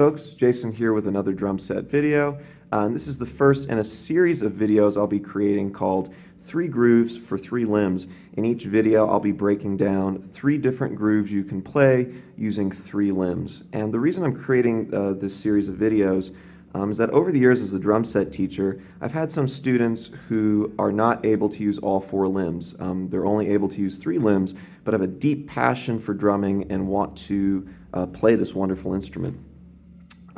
folks, Jason here with another drum set video. This is the first in a series of videos I'll be creating called 3 Grooves for 3 Limbs. In each video I'll be breaking down 3 different grooves you can play using 3 limbs. And the reason I'm creating this series of videos is that over the years as a drum set teacher, I've had some students who are not able to use all 4 limbs. They're only able to use 3 limbs, but have a deep passion for drumming and want to play this wonderful instrument.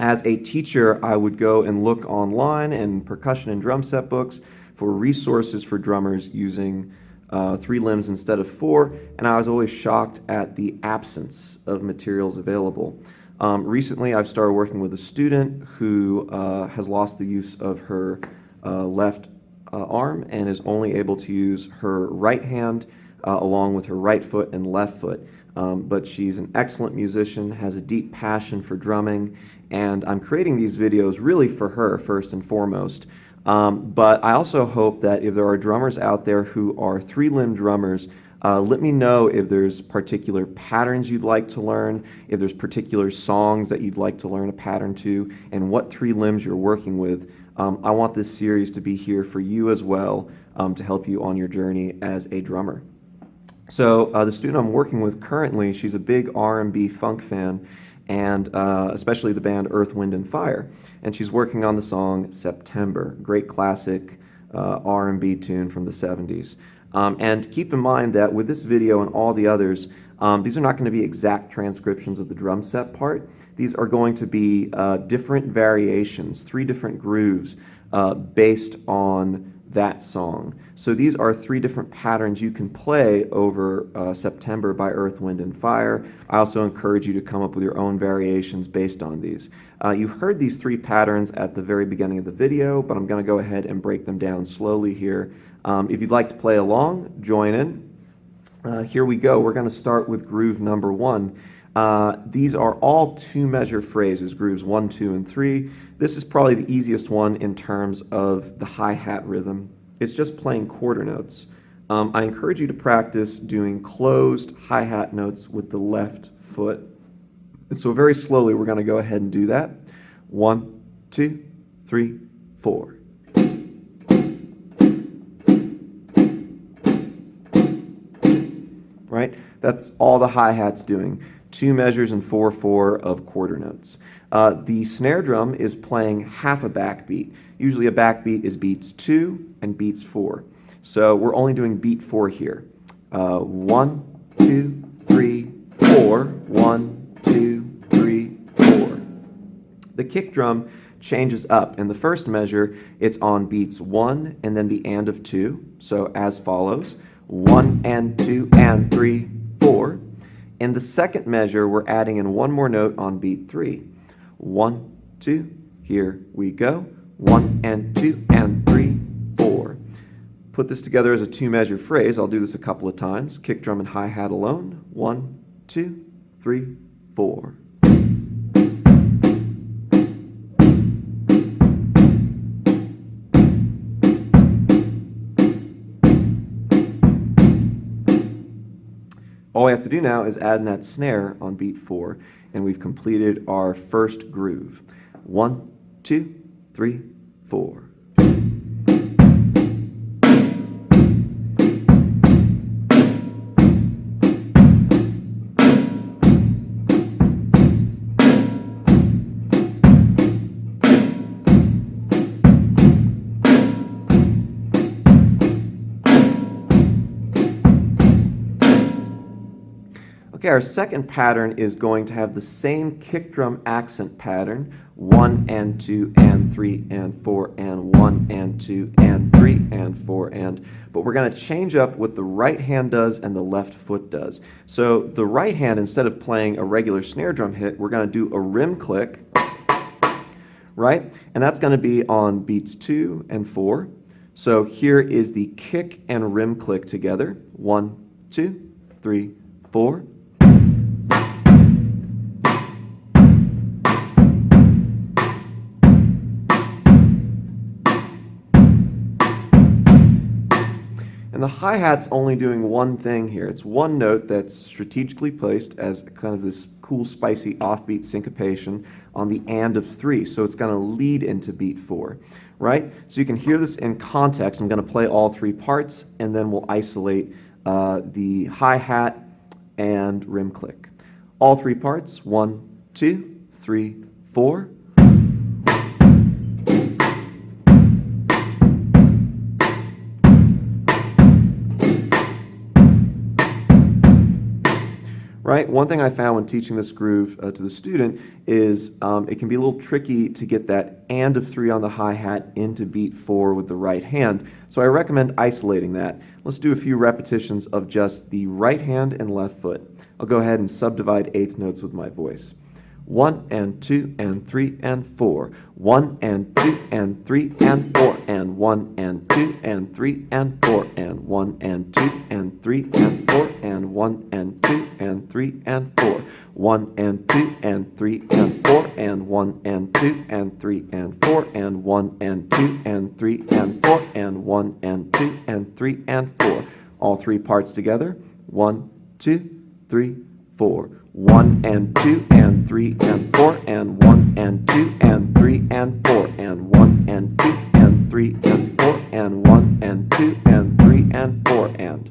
As a teacher, I would go and look online in percussion and drum set books for resources for drummers using 3 limbs instead of 4, and I was always shocked at the absence of materials available. Recently, I've started working with a student who has lost the use of her left arm and is only able to use her right hand along with her right foot and left foot. But she's an excellent musician, has a deep passion for drumming, and I'm creating these videos really for her first and foremost. But I also hope that if there are drummers out there who are 3-limb drummers, let me know if there's particular patterns you'd like to learn, if there's particular songs that you'd like to learn a pattern to, and what 3 limbs you're working with. I want this series to be here for you as well, to help you on your journey as a drummer. So the student I'm working with currently, she's a big R&B funk fan, and especially the band Earth, Wind & Fire. And she's working on the song September, great classic R&B tune from the 70s. And keep in mind that with this video and all the others, these are not going to be exact transcriptions of the drum set part. These are going to be different variations, 3 different grooves based on that song. So these are 3 different patterns you can play over September by Earth, Wind & Fire. I also encourage you to come up with your own variations based on these. You heard these 3 patterns at the very beginning of the video, but I'm going to go ahead and break them down slowly here. If you'd like to play along, join in. Here we go. We're going to start with groove number 1. These are all 2-measure phrases, grooves 1, 2, and 3. This is probably the easiest one in terms of the hi-hat rhythm. It's just playing quarter notes. I encourage you to practice doing closed hi-hat notes with the left foot. And so very slowly we're going to go ahead and do that. 1, 2, 3, 4. Right? That's all the hi-hat's doing. 2 measures and 4/4 of quarter notes. The snare drum is playing half a backbeat. Usually a backbeat is beats 2 and beats 4. So we're only doing beat 4 here. 1, 2, 3, 4. 1, 2, 3, 4. The kick drum changes up. In the first measure, it's on beats 1 and then the and of 2. So as follows: 1 and 2 and 3, 4. In the second measure, we're adding in 1 more note on beat 3. 1, 2, here we go. 1 and 2 and 3, 4. Put this together as a 2-measure phrase. I'll do this a couple of times. Kick drum and hi-hat alone. 1, 2, 3, 4. All we have to do now is add in that snare on beat 4, and we've completed our first groove. 1, 2, 3, 4. Okay, our second pattern is going to have the same kick drum accent pattern, 1 and 2 and 3 and 4 and 1 and 2 and 3 and 4 and, but we're going to change up what the right hand does and the left foot does. So the right hand, instead of playing a regular snare drum hit, we're going to do a rim click, right? And that's going to be on beats 2 and 4. So here is the kick and rim click together. 1, 2, 3, 4. And the the hi-hat's only doing one thing here. It's one note that's strategically placed as kind of this cool, spicy, offbeat syncopation on the and of 3. So it's going to lead into beat 4, right? So you can hear this in context. I'm going to play all 3 parts, and then we'll isolate the hi-hat and rim click. All 3 parts, 1, 2, 3, 4. Right? One thing I found when teaching this groove to the student is it can be a little tricky to get that and of 3 on the hi-hat into beat 4 with the right hand. So I recommend isolating that. Let's do a few repetitions of just the right hand and left foot. I'll go ahead and subdivide eighth notes with my voice. 1 and 2 and 3 and 4. 1 and 2 and 3 and 4 and 1 and 2 and 3 and 4 and 1 and 2 and 3 and 4 and 1 and 2 and 3 and 4. 1 and 2 and 3 and 4 and 1 and 2 and 3 and 4 and 1 and 2 and 3 and 4 and 1 and 2 and 3 and 4. All 3 parts together. 1, 2, 3, 4. 1 and 2 and 3 and 4 and 1 and 2 and 3 and 4 and 1 and 2 and 3 and 4 and 1 and 2 and 3 and 4 and.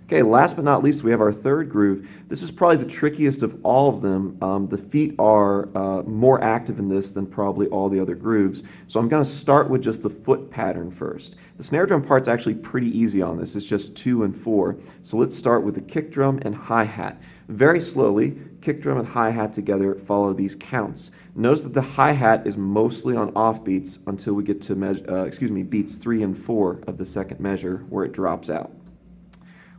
Okay, last but not least, we have our third groove. This is probably the trickiest of all of them. The feet are more active in this than probably all the other grooves. So I'm going to start with just the foot pattern first. The snare drum part's actually pretty easy on this. It's just 2 and 4. So let's start with the kick drum and hi-hat. Very slowly, kick drum and hi-hat together follow these counts. Notice that the hi-hat is mostly on offbeats until we get to beats 3 and 4 of the second measure where it drops out.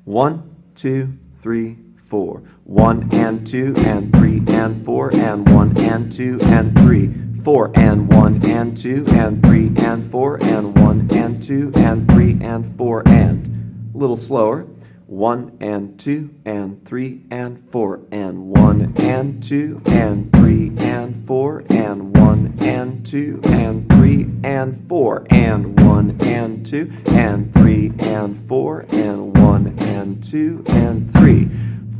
1, 2, 3, 4. 1 and 2 and 3 and 4 and 1 and 2 and 3. 4 and 1 and 2 and 3 and 4 and 1 and 2 and 3 and 4 and. A little slower. 1 and 2 and 3 and 4 and 1 and 2 and 3 and 4 and 1 and 2 and 3 and 4 and 1 and 2 and 3 and 4 and 1 and 2 and 3,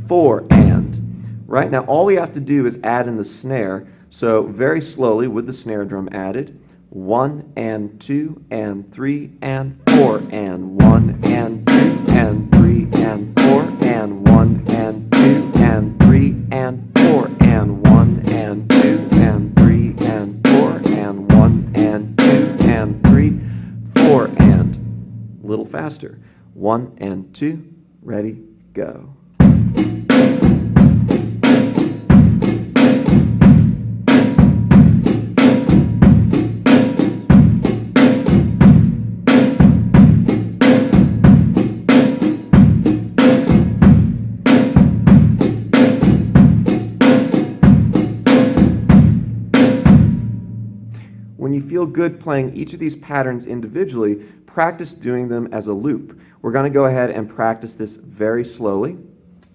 4 and. Right now all we have to do is add in the snare. So very slowly with the snare drum added, 1 and 2 and 3 and 4 and 1 and 2 and 3 and 4 and 1 and 2 and 3 and 4 and 1 and 2 and 3 and 4 and 1 and 2 and 3, 4 and. A little faster. 1 and 2, ready, go. When you feel good playing each of these patterns individually, practice doing them as a loop. We're going to go ahead and practice this very slowly.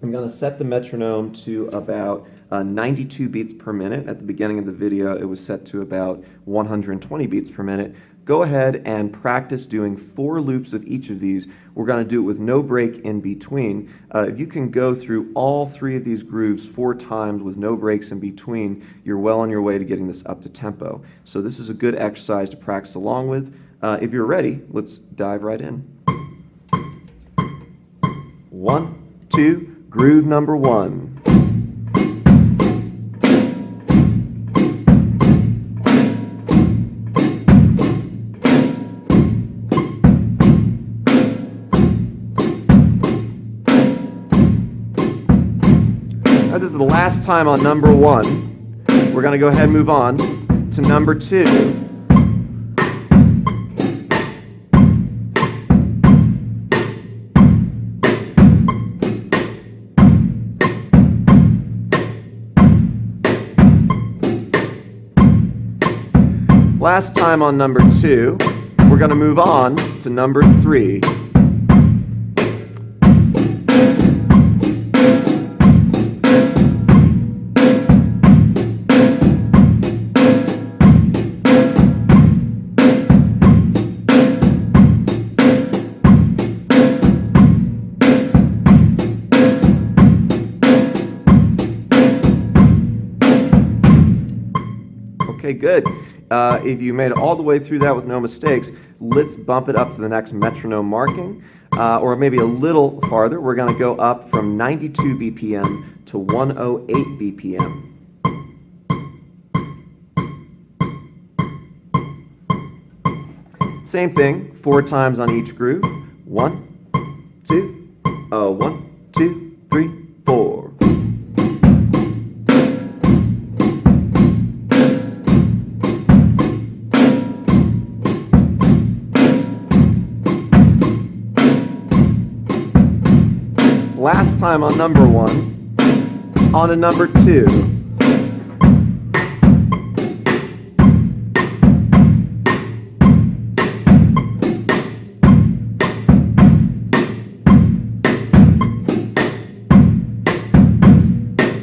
I'm going to set the metronome to about 92 beats per minute. At the beginning of the video, it was set to about 120 beats per minute. Go ahead and practice doing 4 loops of each of these. We're going to do it with no break in between. If you can go through all 3 of these grooves 4 times with no breaks in between, you're well on your way to getting this up to tempo. So this is a good exercise to practice along with. If you're ready, let's dive right in. 1, 2, groove number 1. This is the last time on number 1. We're going to go ahead and move on to number 2. Last time on number 2, we're going to move on to number 3. good. If you made it all the way through that with no mistakes, let's bump it up to the next metronome marking, or maybe a little farther. We're going to go up from 92 BPM to 108 BPM. Same thing, 4 times on each groove. 1, 2, 1, 2, 3, 4. Last time on number 1, on to number 2.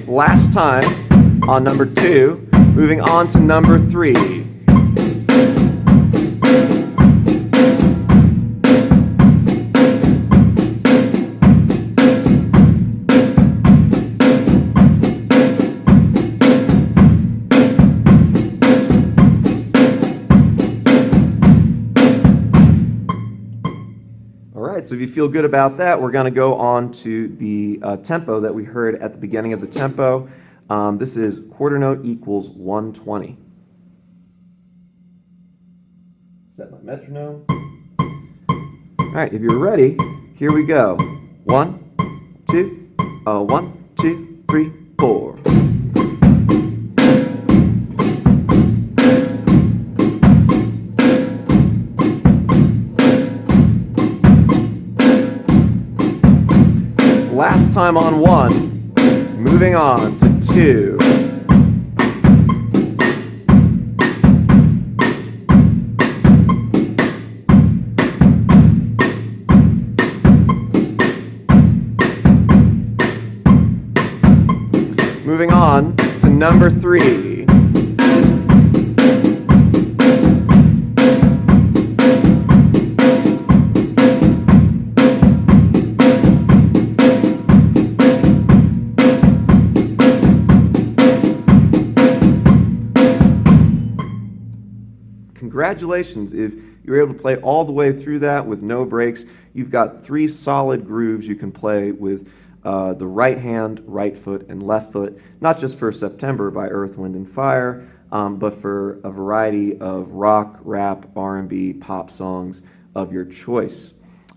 Last time on number 2, moving on to number 3. So if you feel good about that, we're going to go on to the tempo that we heard at the beginning of the tempo. This is quarter note equals 120. Set my metronome. All right, if you're ready, here we go. 1, 2, 1, 2, 3, 4. Last time on 1, moving on to 2. Moving on to number 3. Congratulations, if you were able to play all the way through that with no breaks. You've got 3 solid grooves you can play with the right hand, right foot, and left foot, not just for September by Earth, Wind, and Fire, but for a variety of rock, rap, R&B, pop songs of your choice.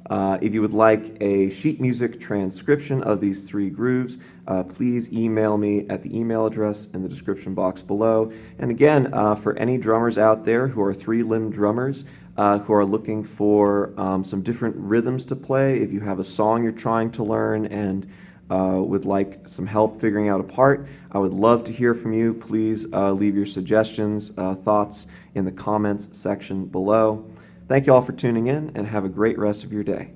If you would like a sheet music transcription of these 3 grooves, please email me at the email address in the description box below. And again, for any drummers out there who are 3-limb drummers who are looking for some different rhythms to play, if you have a song you're trying to learn and would like some help figuring out a part, I would love to hear from you. Please leave your suggestions, thoughts in the comments section below. Thank you all for tuning in, and have a great rest of your day.